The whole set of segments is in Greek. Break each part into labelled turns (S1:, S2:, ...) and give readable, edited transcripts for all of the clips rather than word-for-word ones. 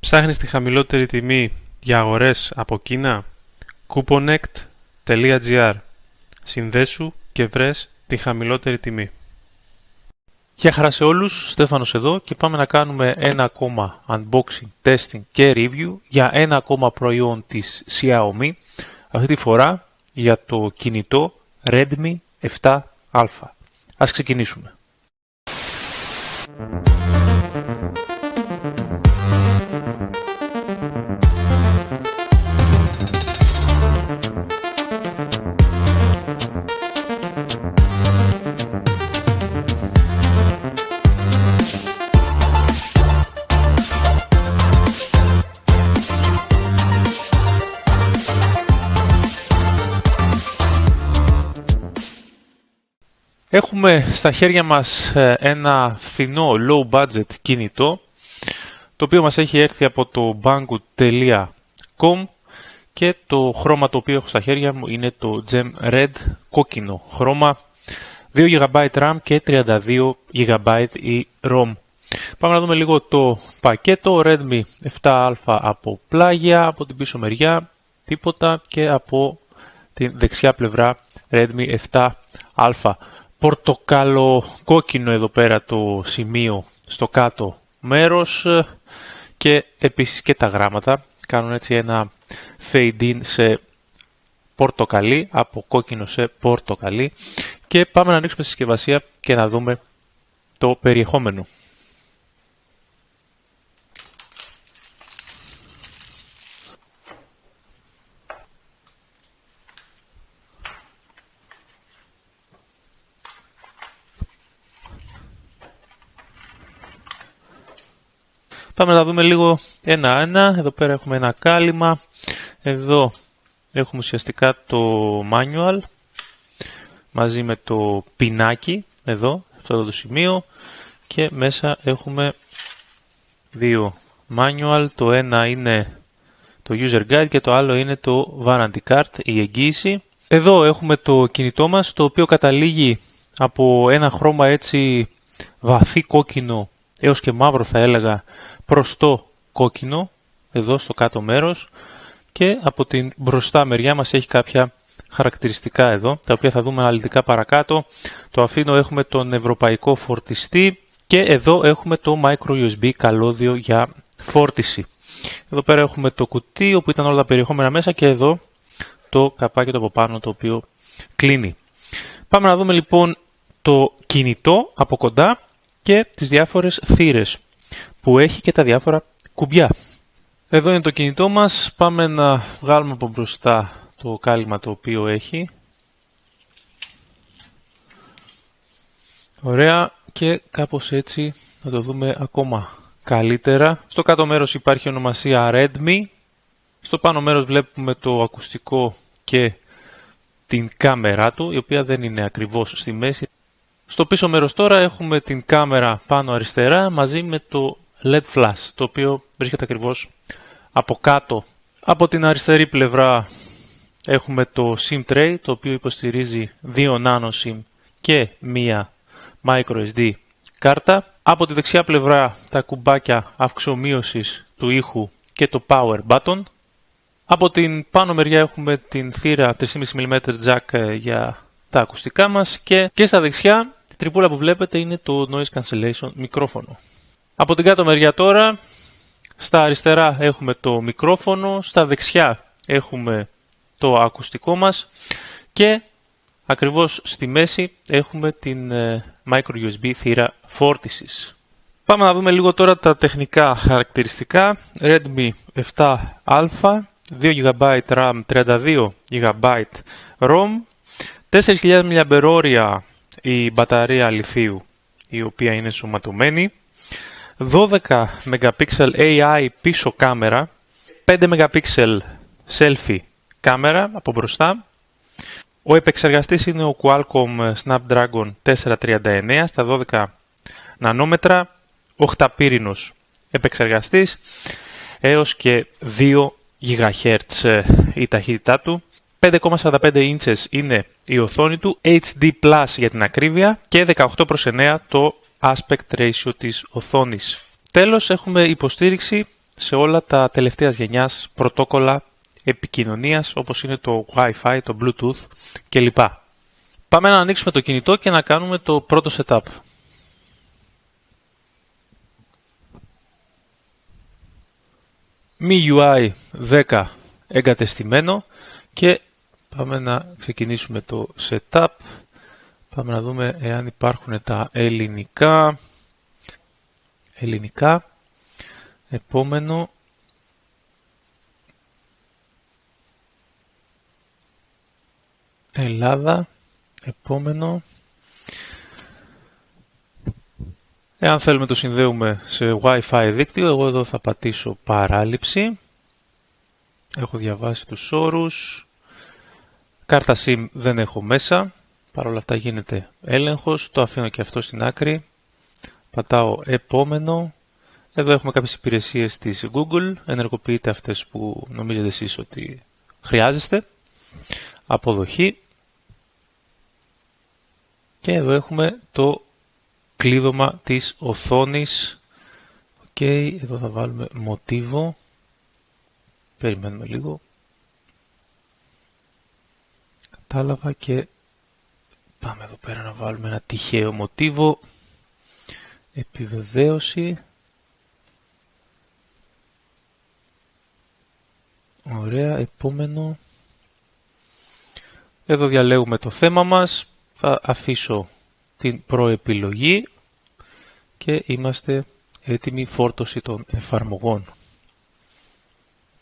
S1: Ψάχνεις τη χαμηλότερη τιμή για αγορές από Κίνα? Couponect.gr. Συνδέσου και βρες τη χαμηλότερη τιμή. Γεια χαρά σε όλους, Στέφανος εδώ και πάμε να κάνουμε ένα ακόμα unboxing, testing και review για ένα ακόμα προϊόν της Xiaomi, αυτή τη φορά για το κινητό Redmi 7A. Ας ξεκινήσουμε. Έχουμε στα χέρια μας ένα φθηνό low budget κινητό, το οποίο μας έχει έρθει από το banggood.com και το χρώμα το οποίο έχω στα χέρια μου είναι το Gem Red κόκκινο χρώμα, 2 GB RAM και 32 GB η ROM. Πάμε να δούμε λίγο το πακέτο. Redmi 7A από πλάγια, από την πίσω μεριά τίποτα και από την δεξιά πλευρά Redmi 7A. Πορτοκάλο κόκκινο εδώ πέρα το σημείο στο κάτω μέρος και επίσης και τα γράμματα κάνουν έτσι ένα fade in σε πορτοκαλί, από κόκκινο σε πορτοκαλί, και πάμε να ανοίξουμε τη συσκευασία και να δούμε το περιεχόμενο. Πάμε να δούμε λίγο ένα-ένα. Εδώ πέρα έχουμε ένα κάλυμα. Εδώ έχουμε ουσιαστικά το manual μαζί με το πινάκι εδώ, αυτό εδώ το σημείο, και μέσα έχουμε δύο manual. Το ένα είναι το user guide και το άλλο είναι το warranty card, η εγγύηση. Εδώ έχουμε το κινητό μας, το οποίο καταλήγει από ένα χρώμα έτσι βαθύ κόκκινο έως και μαύρο, θα έλεγα, προς το κόκκινο εδώ στο κάτω μέρος, και από την μπροστά μεριά μας έχει κάποια χαρακτηριστικά εδώ, τα οποία θα δούμε αναλυτικά παρακάτω. Το αφήνω, έχουμε τον ευρωπαϊκό φορτιστή και εδώ έχουμε το micro USB καλώδιο για φόρτιση. Εδώ πέρα έχουμε το κουτί όπου ήταν όλα τα περιεχόμενα μέσα και εδώ το καπάκι το από πάνω το οποίο κλείνει. Πάμε να δούμε λοιπόν το κινητό από κοντά και τις διάφορες θύρες που έχει και τα διάφορα κουμπιά. Εδώ είναι το κινητό μας. Πάμε να βγάλουμε από μπροστά το κάλυμα το οποίο έχει. Ωραία, και κάπως έτσι να το δούμε ακόμα καλύτερα. Στο κάτω μέρος υπάρχει ονομασία Redmi. Στο πάνω μέρος βλέπουμε το ακουστικό και την κάμερά του, η οποία δεν είναι ακριβώς στη μέση. Στο πίσω μέρος τώρα έχουμε την κάμερα πάνω αριστερά μαζί με το LED flash, το οποίο βρίσκεται ακριβώς από κάτω. Από την αριστερή πλευρά έχουμε το SIM tray, το οποίο υποστηρίζει 2 nano SIM και μία micro SD κάρτα. Από τη δεξιά πλευρά τα κουμπάκια αυξομείωσης του ήχου και το power button. Από την πάνω μεριά έχουμε την θύρα 3,5 mm jack για τα ακουστικά μας και στα δεξιά η τρυπούλα που βλέπετε είναι το noise cancellation μικρόφωνο. Από την κάτω μεριά τώρα, στα αριστερά έχουμε το μικρόφωνο, στα δεξιά έχουμε το ακουστικό μας και ακριβώς στη μέση έχουμε την micro USB θύρα φόρτισης. Πάμε να δούμε λίγο τώρα τα τεχνικά χαρακτηριστικά. Redmi 7A, 2 GB RAM, 32 GB ROM, 4.000 mAh η μπαταρία λιθίου, η οποία είναι ενσωματωμένη, 12 MP AI πίσω κάμερα, 5 MP selfie κάμερα από μπροστά. Ο επεξεργαστής είναι ο Qualcomm Snapdragon 439 στα 12 νανόμετρα, 8πύρινος επεξεργαστής, έως και 2 GHz η ταχύτητά του. 5,45 inches είναι η οθόνη του, HD Plus για την ακρίβεια, και 18:9 το aspect ratio της οθόνης. Τέλος, έχουμε υποστήριξη σε όλα τα τελευταίας γενιάς πρωτόκολλα επικοινωνίας όπως είναι το Wi-Fi, το Bluetooth κλπ. Πάμε να ανοίξουμε το κινητό και να κάνουμε το πρώτο setup. MIUI 10 εγκατεστημένο και πάμε να ξεκινήσουμε το setup. Πάμε να δούμε εάν υπάρχουν τα ελληνικά. Επόμενο. Ελλάδα. Επόμενο. Εάν θέλουμε το συνδέουμε σε Wi-Fi δίκτυο, εγώ εδώ θα πατήσω παράληψη. Έχω διαβάσει τους όρους. Κάρτα SIM δεν έχω μέσα. Παρ' όλα αυτά γίνεται έλεγχος. Το αφήνω και αυτό στην άκρη. Πατάω επόμενο. Εδώ έχουμε κάποιες υπηρεσίες της Google. Ενεργοποιείτε αυτές που νομίζετε εσείς ότι χρειάζεστε. Αποδοχή. Και εδώ έχουμε το κλείδωμα της οθόνης. Ok, εδώ θα βάλουμε μοτίβο. Περιμένουμε λίγο. Κατάλαβα και πάμε εδώ πέρα να βάλουμε ένα τυχαίο μοτίβο. Επιβεβαίωση. Ωραία, επόμενο. Εδώ διαλέγουμε το θέμα μας. Θα αφήσω την προεπιλογή και είμαστε έτοιμοι φόρτωση των εφαρμογών.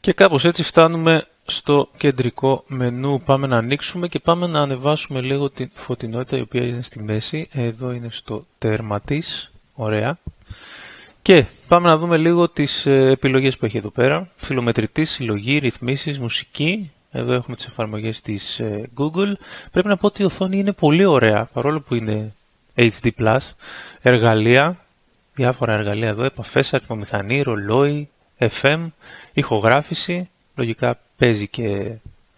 S1: Και κάπως έτσι φτάνουμε στο κεντρικό μενού. Πάμε να ανοίξουμε και πάμε να ανεβάσουμε λίγο την φωτεινότητα η οποία είναι στη μέση. Εδώ είναι στο τέρμα της. Ωραία. Και πάμε να δούμε λίγο τις επιλογές που έχει εδώ πέρα. Φιλομετρητή, συλλογή, ρυθμίσεις, μουσική. Εδώ έχουμε τις εφαρμογές της Google. Πρέπει να πω ότι η οθόνη είναι πολύ ωραία, παρόλο που είναι HD+. Εργαλεία, διάφορα εργαλεία εδώ, επαφές, αριθμομηχανή, ρολόι, FM, ηχογράφηση, λογικά παίζει και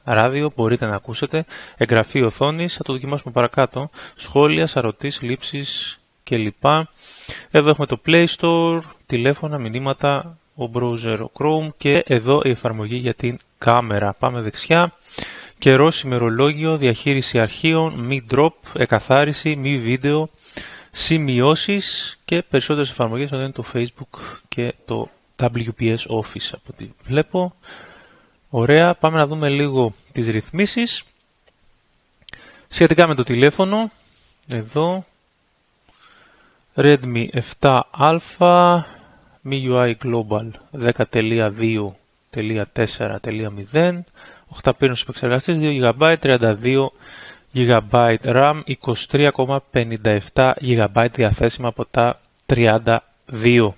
S1: ράδιο, μπορείτε να ακούσετε. Εγγραφή οθόνης, θα το δοκιμάσουμε παρακάτω. Σχόλια, σαρωτής, λήψεις κλπ. Εδώ έχουμε το Play Store, τηλέφωνα, μηνύματα, ο browser, ο Chrome και εδώ η εφαρμογή για την κάμερα. Πάμε δεξιά. Καιρός, ημερολόγιο, διαχείριση αρχείων, μη drop, εκαθάριση, μη βίντεο, σημειώσεις και περισσότερες εφαρμογές. Εδώ είναι το Facebook και το WPS Office από ό,τι βλέπω. Ωραία. Πάμε να δούμε λίγο τις ρυθμίσεις. Σχετικά με το τηλέφωνο. Εδώ. Redmi 7A. MIUI Global 10.2.4.0, 8 πύρινος επεξεργαστής, 2 GB, 32 GB RAM, 23,57 GB διαθέσιμα από τα 32.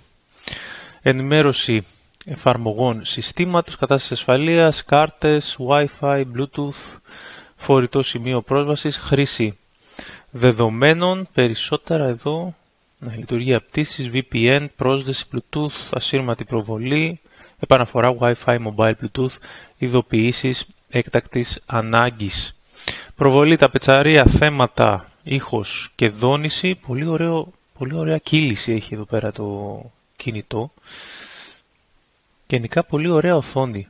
S1: Ενημέρωση εφαρμογών συστήματος, κατάσταση ασφαλείας, κάρτες, Wi-Fi, Bluetooth, φορητό σημείο πρόσβασης, χρήση δεδομένων, περισσότερα εδώ. Λειτουργία πτήσης, VPN, πρόσδεση Bluetooth, ασύρματη προβολή, επαναφορά Wi-Fi, Mobile Bluetooth, ειδοποιήσεις έκτακτης ανάγκης. Προβολή, τα πετσαρία, θέματα, ήχος και δόνηση. Πολύ ωραία κύληση έχει εδώ πέρα το κινητό. Γενικά πολύ ωραία οθόνη.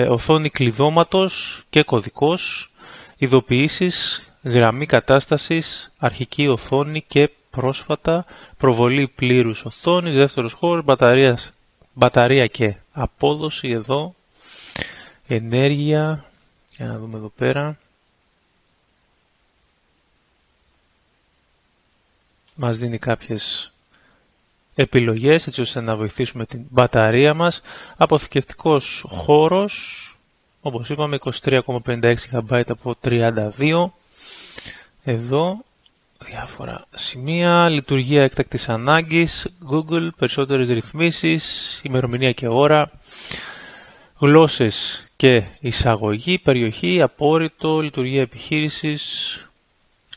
S1: Οθόνη κλειδώματος και κωδικός, ειδοποιήσεις, γραμμή κατάστασης, αρχική οθόνη και πρόσφατα, προβολή πλήρους οθόνης, δεύτερος χώρος, μπαταρία και απόδοση εδώ, ενέργεια, για να δούμε εδώ πέρα. Μας δίνει κάποιες επιλογές έτσι ώστε να βοηθήσουμε την μπαταρία μας. Αποθηκευτικός χώρος, όπως είπαμε 23,56 GB από 32. Εδώ διάφορα σημεία, λειτουργία έκτακτης ανάγκης, Google, περισσότερες ρυθμίσεις, ημερομηνία και ώρα, γλώσσες και εισαγωγή, περιοχή, απόρριτο, λειτουργία επιχείρησης,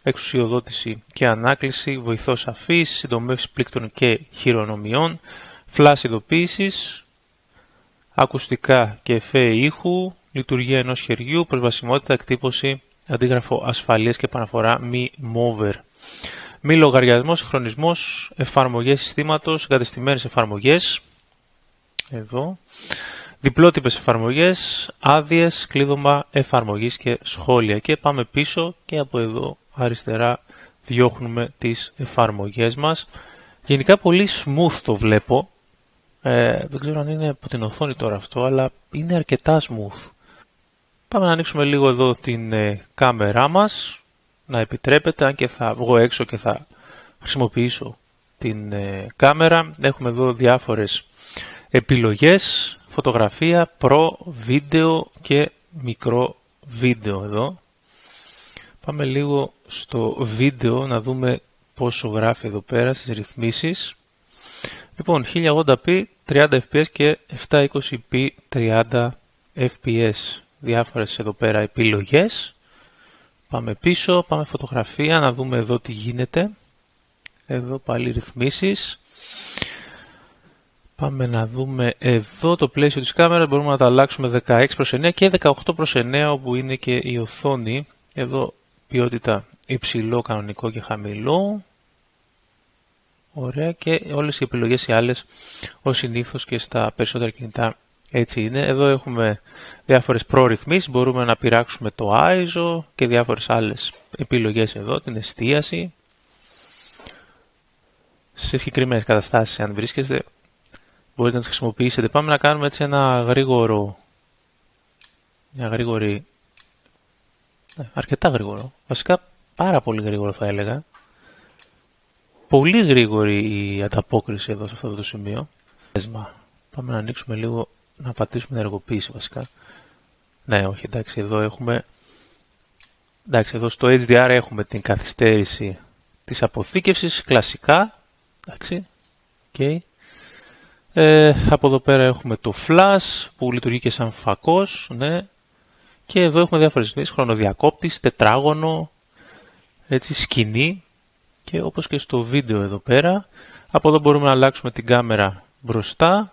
S1: εξουσιοδότηση και ανάκληση, βοηθός αφής, συντομεύσεις πλήκτρων και χειρονομιών, φλας ειδοποίησης, ακουστικά και εφέ ήχου, λειτουργία ενός χεριού, προσβασιμότητα, εκτύπωση, αντίγραφο ασφαλείας και επαναφορά μη mover. Μη λογαριασμός, συγχρονισμός, εφαρμογές συστήματος, εγκατεστημένες εφαρμογές, εδώ. Διπλότυπες εφαρμογές, άδειες, κλείδωμα εφαρμογής και σχόλια. Και πάμε πίσω και από εδώ αριστερά διώχνουμε τις εφαρμογές μας. Γενικά πολύ smooth το βλέπω. Δεν ξέρω αν είναι από την οθόνη τώρα αυτό, αλλά είναι αρκετά smooth. Πάμε να ανοίξουμε λίγο εδώ την κάμερά μας, να επιτρέπεται, αν και θα βγω έξω και θα χρησιμοποιήσω την κάμερα. Έχουμε εδώ διάφορες επιλογές, φωτογραφία, προ, βίντεο και μικρό βίντεο εδώ. Πάμε λίγο στο βίντεο να δούμε πόσο γράφει εδώ πέρα στις ρυθμίσεις. Λοιπόν, 1080p, 30 fps και 720p, 30 fps. Διάφορες εδώ πέρα επιλογές. Πάμε πίσω, πάμε φωτογραφία, να δούμε εδώ τι γίνεται. Εδώ πάλι ρυθμίσεις. Πάμε να δούμε εδώ το πλαίσιο της κάμερας. Μπορούμε να τα αλλάξουμε 16:9 και 18:9 όπου είναι και η οθόνη. Εδώ ποιότητα υψηλό, κανονικό και χαμηλό. Ωραία, και όλες οι επιλογές οι άλλες ως συνήθως και στα περισσότερα κινητά έτσι είναι. Εδώ έχουμε διάφορες προρυθμίσεις, μπορούμε να πειράξουμε το ISO και διάφορες άλλες επιλογές εδώ, την εστίαση. Σε συγκεκριμένες καταστάσεις αν βρίσκεστε μπορείτε να τις χρησιμοποιήσετε. Πάμε να κάνουμε έτσι μια γρήγορη, αρκετά γρήγορο, βασικά πάρα πολύ γρήγορο θα έλεγα. Πολύ γρήγορη η ανταπόκριση εδώ σε αυτό το σημείο. Πάμε να ανοίξουμε λίγο, να πατήσουμε την ενεργοποίηση βασικά. Ναι, όχι, εντάξει, εδώ έχουμε... Εντάξει, εδώ στο HDR έχουμε την καθυστέρηση της αποθήκευσης, κλασικά. Εντάξει, okay. Από εδώ πέρα έχουμε το flash που λειτουργεί και σαν φακός, ναι. Και εδώ έχουμε διάφορες ρυθμίσεις, χρονοδιακόπτης, τετράγωνο, έτσι, σκηνή. Και όπως και στο βίντεο εδώ πέρα, από εδώ μπορούμε να αλλάξουμε την κάμερα μπροστά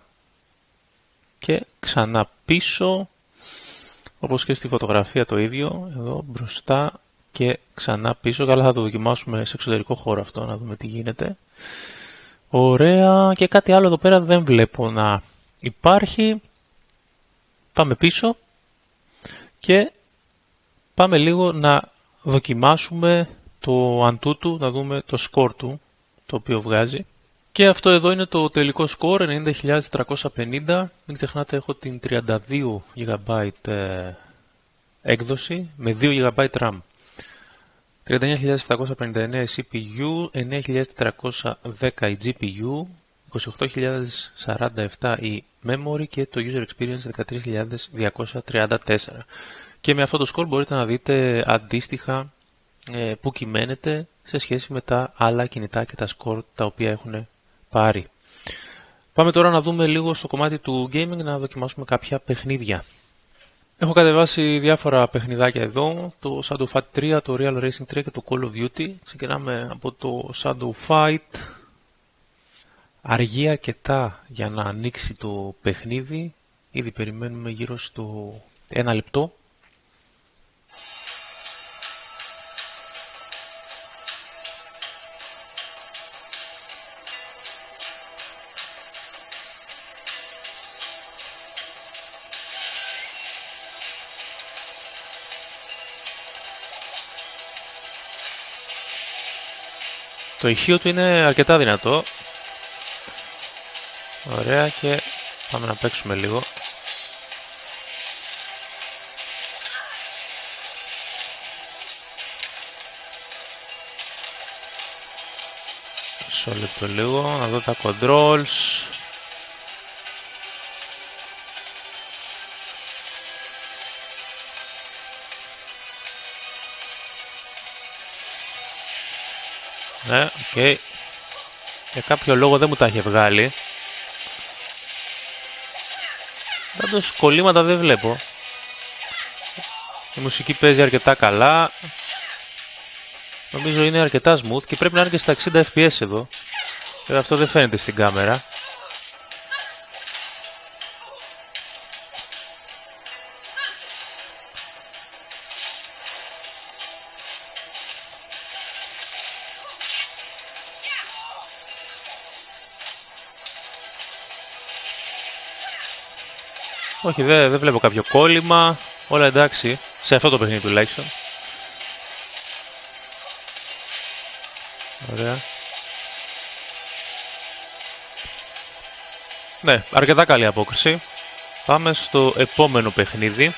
S1: και ξανά πίσω, όπως και στη φωτογραφία το ίδιο, εδώ μπροστά και ξανά πίσω. Καλά, θα το δοκιμάσουμε σε εξωτερικό χώρο αυτό, να δούμε τι γίνεται. Ωραία, και κάτι άλλο εδώ πέρα δεν βλέπω να υπάρχει. Πάμε πίσω και πάμε λίγο να δοκιμάσουμε το Antutu, να δούμε το σκορ του, το οποίο βγάζει. Και αυτό εδώ είναι το τελικό σκορ, 90.450. Μην ξεχνάτε, έχω την 32 GB έκδοση με 2 GB RAM. 39.759 η CPU, 9.410 η GPU, 28.047 η memory και το user experience 13.234. Και με αυτό το σκορ μπορείτε να δείτε αντίστοιχα που κυμαίνεται σε σχέση με τα άλλα κινητά και τα σκορ τα οποία έχουν πάρει. Πάμε τώρα να δούμε λίγο στο κομμάτι του gaming, να δοκιμάσουμε κάποια παιχνίδια. Έχω κατεβάσει διάφορα παιχνιδάκια εδώ, το Shadow Fight 3, το Real Racing 3 και το Call of Duty. Ξεκινάμε από το Shadow Fight. Αργεί αρκετά για να ανοίξει το παιχνίδι. Ήδη περιμένουμε γύρω στο 1 λεπτό. Το ηχείο του είναι αρκετά δυνατό. Ωραία, και πάμε να παίξουμε λίγο. Μισό λεπτό λίγο, να δω τα controls. Ναι, οκ. Για κάποιο λόγο δεν μου τα έχει βγάλει. Πάντως κολλήματα δεν βλέπω. Η μουσική παίζει αρκετά καλά. Νομίζω είναι αρκετά smooth και πρέπει να είναι και στα 60 fps εδώ. Βέβαια αυτό δεν φαίνεται στην κάμερα. Όχι, δεν βλέπω κάποιο κόλλημα. Όλα εντάξει. Σε αυτό το παιχνίδι τουλάχιστον. Ωραία. Ναι, αρκετά καλή απόκριση. Πάμε στο επόμενο παιχνίδι.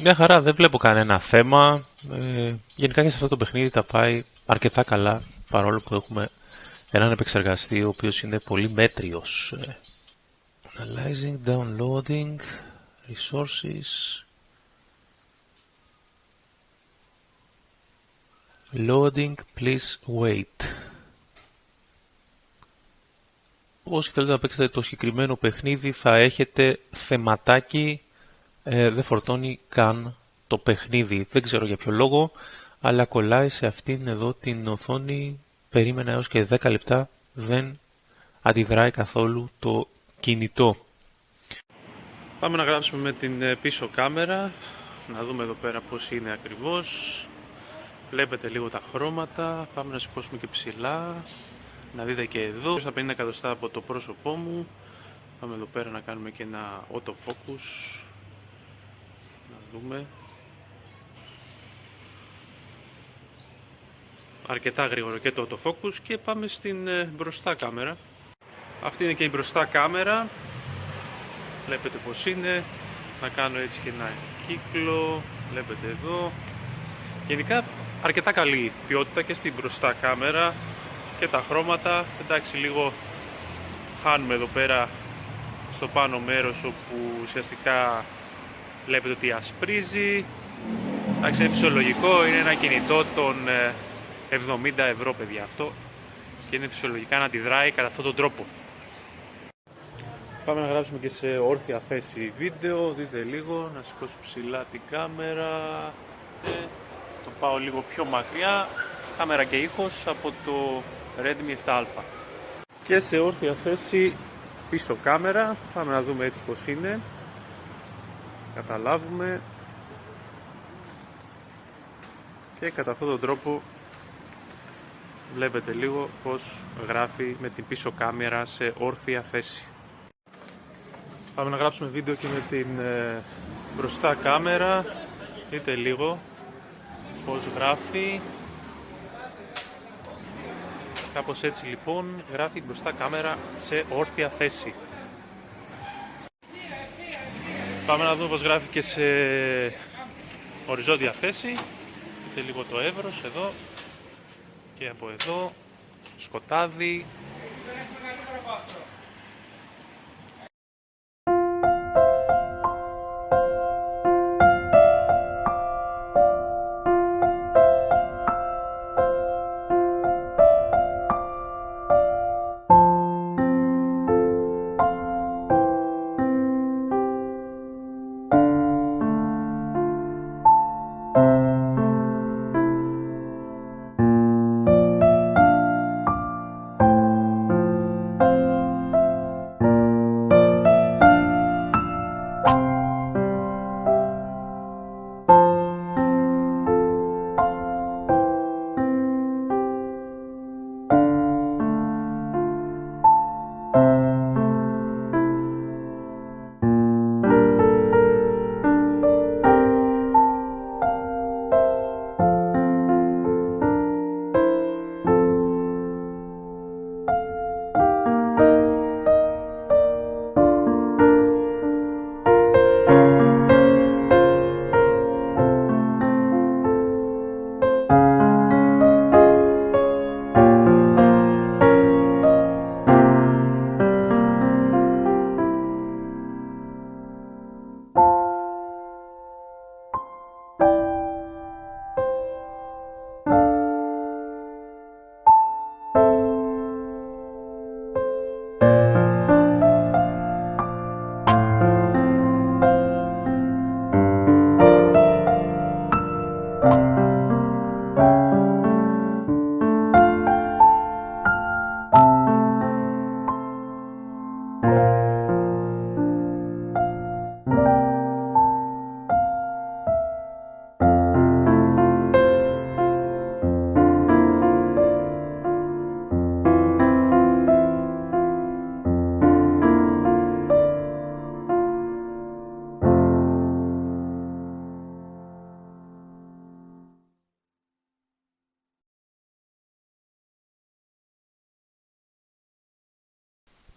S1: Μια χαρά, δεν βλέπω κανένα θέμα. Γενικά και σε αυτό το παιχνίδι τα πάει αρκετά καλά, παρόλο που έχουμε έναν επεξεργαστή ο οποίος είναι πολύ μέτριος. Analyzing, downloading, resources, loading, please wait. Όσοι θέλετε να παίξετε το συγκεκριμένο παιχνίδι θα έχετε θεματάκι. Δεν φορτώνει καν το παιχνίδι. Δεν ξέρω για ποιο λόγο, αλλά κολλάει σε αυτήν εδώ την οθόνη. Περίμενα έως και 10 λεπτά, δεν αντιδράει καθόλου το κινητό. Πάμε να γράψουμε με την πίσω κάμερα, να δούμε εδώ πέρα πώς είναι ακριβώς. Βλέπετε λίγο τα χρώματα, πάμε να σηκώσουμε και ψηλά, να δείτε και εδώ, στα 50 εκατοστά από το πρόσωπό μου. Πάμε εδώ πέρα να κάνουμε και ένα autofocus. Να δούμε. Αρκετά γρήγορο και το autofocus και πάμε στην μπροστά κάμερα. Αυτή είναι και η μπροστά κάμερα. Βλέπετε πως είναι. Να κάνω έτσι και ένα κύκλο. Βλέπετε εδώ. Γενικά αρκετά καλή ποιότητα και στην μπροστά κάμερα και τα χρώματα. Εντάξει, λίγο χάνουμε εδώ πέρα στο πάνω μέρος όπου ουσιαστικά βλέπετε ότι ασπρίζει. Εντάξει, είναι φυσιολογικό, είναι ένα κινητό των 70 ευρώ, παιδιά, αυτό, και είναι φυσιολογικά να αντιδράει κατά αυτόν τον τρόπο. Πάμε να γράψουμε και σε όρθια θέση βίντεο, δείτε λίγο, να σηκώσω ψηλά την κάμερα, το πάω λίγο πιο μακριά, κάμερα και ήχος από το Redmi 7A. Και σε όρθια θέση πίσω κάμερα, πάμε να δούμε έτσι πως είναι, καταλάβουμε, και κατά αυτόν τον τρόπο βλέπετε λίγο πως γράφει με την πίσω κάμερα σε όρθια θέση. Πάμε να γράψουμε βίντεο και με την μπροστά κάμερα, δείτε λίγο πως γράφει. Κάπως έτσι λοιπόν γράφει η μπροστά κάμερα σε όρθια θέση. Πάμε να δούμε πως γράφει και σε οριζόντια θέση. Δείτε λίγο το εύρος εδώ και από εδώ, σκοτάδι.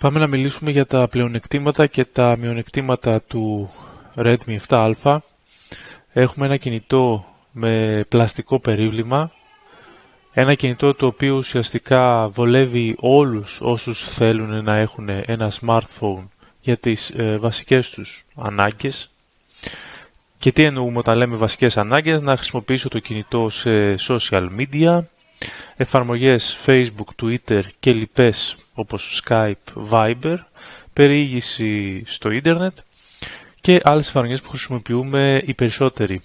S1: Πάμε να μιλήσουμε για τα πλεονεκτήματα και τα μειονεκτήματα του Redmi 7A. Έχουμε ένα κινητό με πλαστικό περίβλημα, ένα κινητό το οποίο ουσιαστικά βολεύει όλους όσους θέλουν να έχουν ένα smartphone για τις βασικές τους ανάγκες. Και τι εννοούμε όταν λέμε βασικές ανάγκες? Να χρησιμοποιήσω το κινητό σε social media, εφαρμογές Facebook, Twitter και λοιπές όπως Skype, Viber, περιήγηση στο ίντερνετ και άλλες εφαρμογές που χρησιμοποιούμε οι περισσότεροι.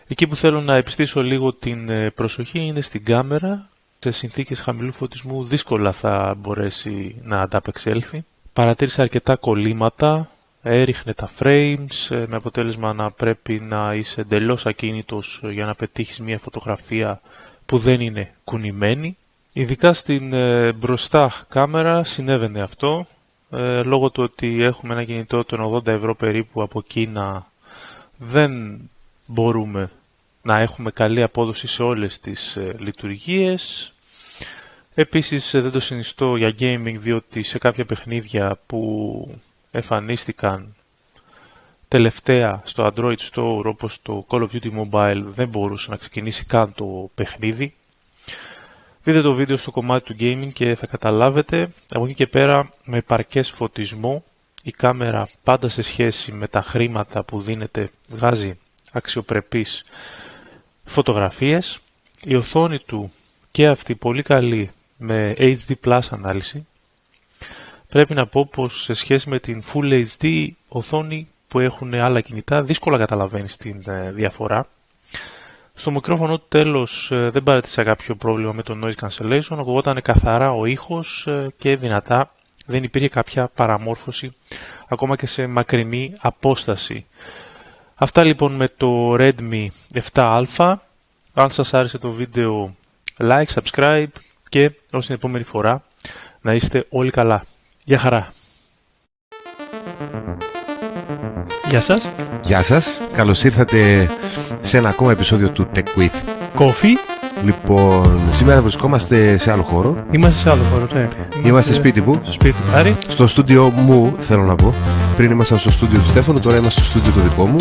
S1: Εκεί που θέλω να επιστήσω λίγο την προσοχή είναι στην κάμερα. Σε συνθήκες χαμηλού φωτισμού δύσκολα θα μπορέσει να ανταπεξέλθει. Παρατήρησα αρκετά κολλήματα, έριχνε τα frames, με αποτέλεσμα να πρέπει να είσαι εντελώς ακίνητος για να πετύχεις μια φωτογραφία που δεν είναι κουνημένη. Ειδικά στην μπροστά κάμερα συνέβαινε αυτό, λόγω του ότι έχουμε ένα κινητό των 80 ευρώ περίπου από Κίνα, δεν μπορούμε να έχουμε καλή απόδοση σε όλες τις λειτουργίες. Επίσης δεν το συνιστώ για gaming, διότι σε κάποια παιχνίδια που εμφανίστηκαν τελευταία στο Android Store, όπως το Call of Duty Mobile, δεν μπορούσε να ξεκινήσει καν το παιχνίδι. Δείτε το βίντεο στο κομμάτι του gaming και θα καταλάβετε. Από εκεί και πέρα, με επαρκές φωτισμό, η κάμερα πάντα σε σχέση με τα χρήματα που δίνεται βγάζει αξιοπρεπείς φωτογραφίες. Η οθόνη του και αυτή πολύ καλή με HD Plus ανάλυση. Πρέπει να πω πως σε σχέση με την Full HD οθόνη που έχουν άλλα κινητά δύσκολα καταλαβαίνεις την διαφορά. Στο μικρόφωνο του τέλος δεν παρατήρησα κάποιο πρόβλημα με το noise cancellation, ακουγόταν καθαρά ο ήχος και δυνατά, δεν υπήρχε κάποια παραμόρφωση ακόμα και σε μακρινή απόσταση. Αυτά λοιπόν με το Redmi 7A. Αν σας άρεσε το βίντεο, like, subscribe και ως την επόμενη φορά να είστε όλοι καλά. Γεια χαρά! Γεια σας!
S2: Γεια σας! Καλώς ήρθατε σε ένα ακόμα επεισόδιο του Tech with
S1: Coffee.
S2: Λοιπόν, σήμερα βρισκόμαστε σε άλλο χώρο.
S1: Είμαστε σε άλλο χώρο, ναι.
S2: Είμαστε σπίτι μου.
S1: Στο σπίτι μου. Άρη.
S2: Στο στούντιο μου, θέλω να πω. Πριν ήμασταν στο στούντιο του Στέφανου, τώρα είμαστε στο στούντιο το δικό μου.